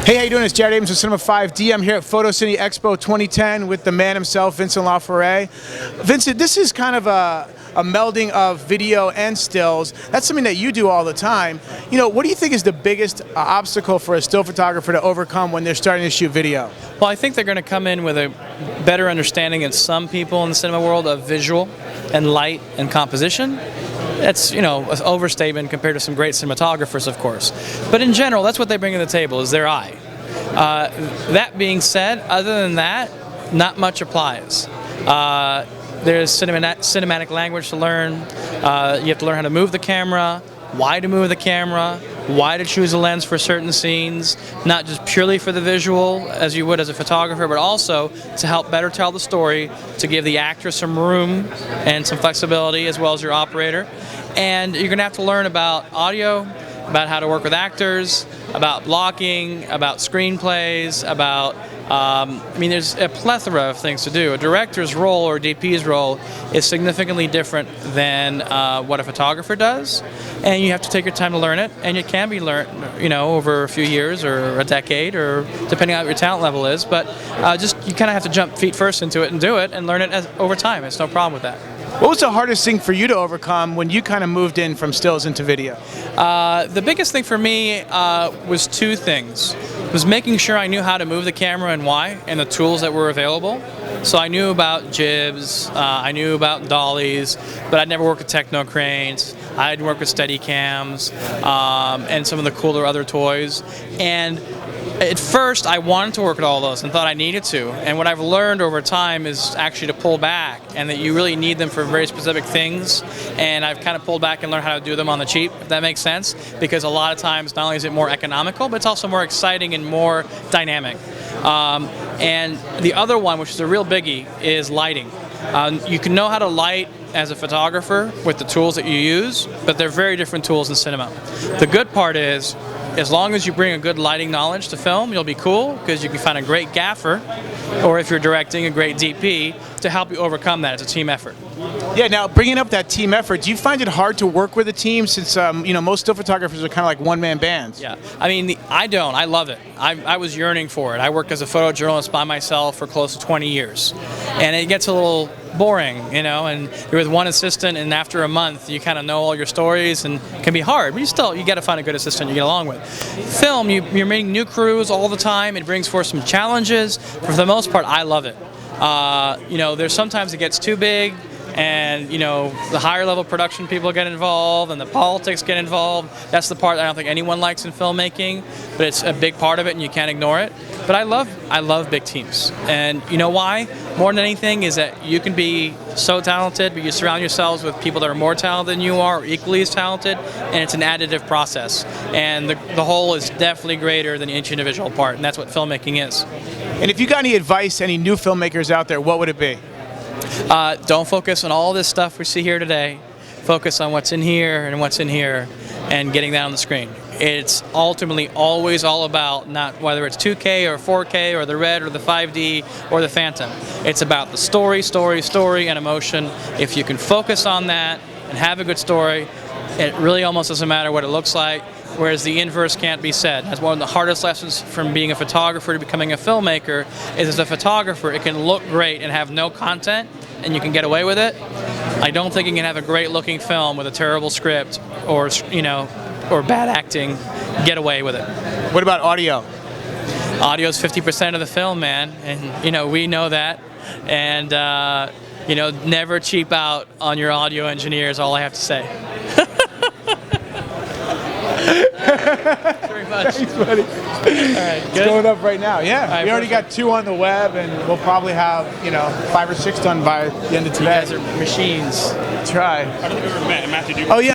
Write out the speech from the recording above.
Hey, how you doing? It's Jared Abrams with Cinema 5D. I'm here at Cine Expo 2010 with the man himself, Vincent Laforet. Vincent, this is kind of a melding of video and stills. That's something that you do all the time. You know, what do you think is the biggest obstacle for a still photographer to overcome when they're starting to shoot video? Well, I think they're going to come in with a better understanding than some people in the cinema world of visual and light and composition. That's, you know, an overstatement compared to some great cinematographers, of course. But in general, that's what they bring to the table, is their eye. That being said, other than that, not much applies. There's cinematic language to learn. You have to learn how to move the camera, why to move the camera, why to choose a lens for certain scenes, not just purely for the visual, as you would as a photographer, but also to help better tell the story, to give the actor some room and some flexibility, as well as your operator. And you're going to have to learn about audio, about how to work with actors, about blocking, about screenplays, about there's a plethora of things to do. A director's role or DP's role is significantly different than what a photographer does, and you have to take your time to learn it, and it can be learned, you know, over a few years or a decade, or depending on what your talent level is, but just you kind of have to jump feet first into it and do it and learn it over time. It's no problem with that. What was the hardest thing for you to overcome when you kind of moved in from stills into video? The biggest thing for me was two things. Was making sure I knew how to move the camera and why, and the tools that were available. So I knew about jibs, I knew about dollies, but I'd never worked with techno cranes. I'd worked with steady cams and some of the cooler other toys. And at first, I wanted to work with all those and thought I needed to. And what I've learned over time is actually to pull back, and that you really need them for very specific things. And I've kind of pulled back and learned how to do them on the cheap, if that makes sense. Because a lot of times, not only is it more economical, but it's also more exciting and more dynamic. And the other one, which is a real biggie, is lighting. You can know how to light as a photographer with the tools that you use, but they're very different tools in cinema. The good part is, as long as you bring a good lighting knowledge to film, you'll be cool, because you can find a great gaffer, or if you're directing, a great DP, to help you overcome that. It's a team effort. Yeah, now bringing up that team effort, do you find it hard to work with a team since, you know, most still photographers are kind of like one-man bands? Yeah, I mean, I don't. I love it. I was yearning for it. I worked as a photojournalist by myself for close to 20 years. And it gets a little boring, you know, and you're with one assistant, and after a month you kind of know all your stories, and it can be hard, but you got to find a good assistant you get along with. Film, you're meeting new crews all the time. It brings forth some challenges. For the most part, I love it. You know, there's sometimes it gets too big, and, you know, the higher level production people get involved and the politics get involved. That's the part that I don't think anyone likes in filmmaking, but it's a big part of it and you can't ignore it. But I love big teams. And you know why? More than anything is that you can be so talented, but you surround yourselves with people that are more talented than you are, or equally as talented, and it's an additive process. And the whole is definitely greater than each individual part, and that's what filmmaking is. And if you got any advice, any new filmmakers out there, what would it be? Don't focus on all this stuff we see here today. Focus on what's in here and what's in here, and getting that on the screen. It's ultimately always all about not whether it's 2K or 4K or the Red or the 5D or the Phantom. It's about the story, and emotion. If you can focus on that and have a good story, it really almost doesn't matter what it looks like, whereas the inverse can't be said. That's one of the hardest lessons from being a photographer to becoming a filmmaker, is as a photographer, it can look great and have no content, and you can get away with it. I don't think you can have a great looking film with a terrible script or, you know, or bad acting, get away with it. What about audio? Audio is 50% of the film, man, and, you know, we know that. And, you know, never cheap out on your audio engineer is all I have to say. Thanks very much. Thanks, buddy. All right, it's going up right now. Yeah, right, we already got 2 on the web, and we'll probably have, you know, 5 or 6 done by the end of today. You guys are machines. Try. I don't think we've ever met. Matthew, do you Oh yeah.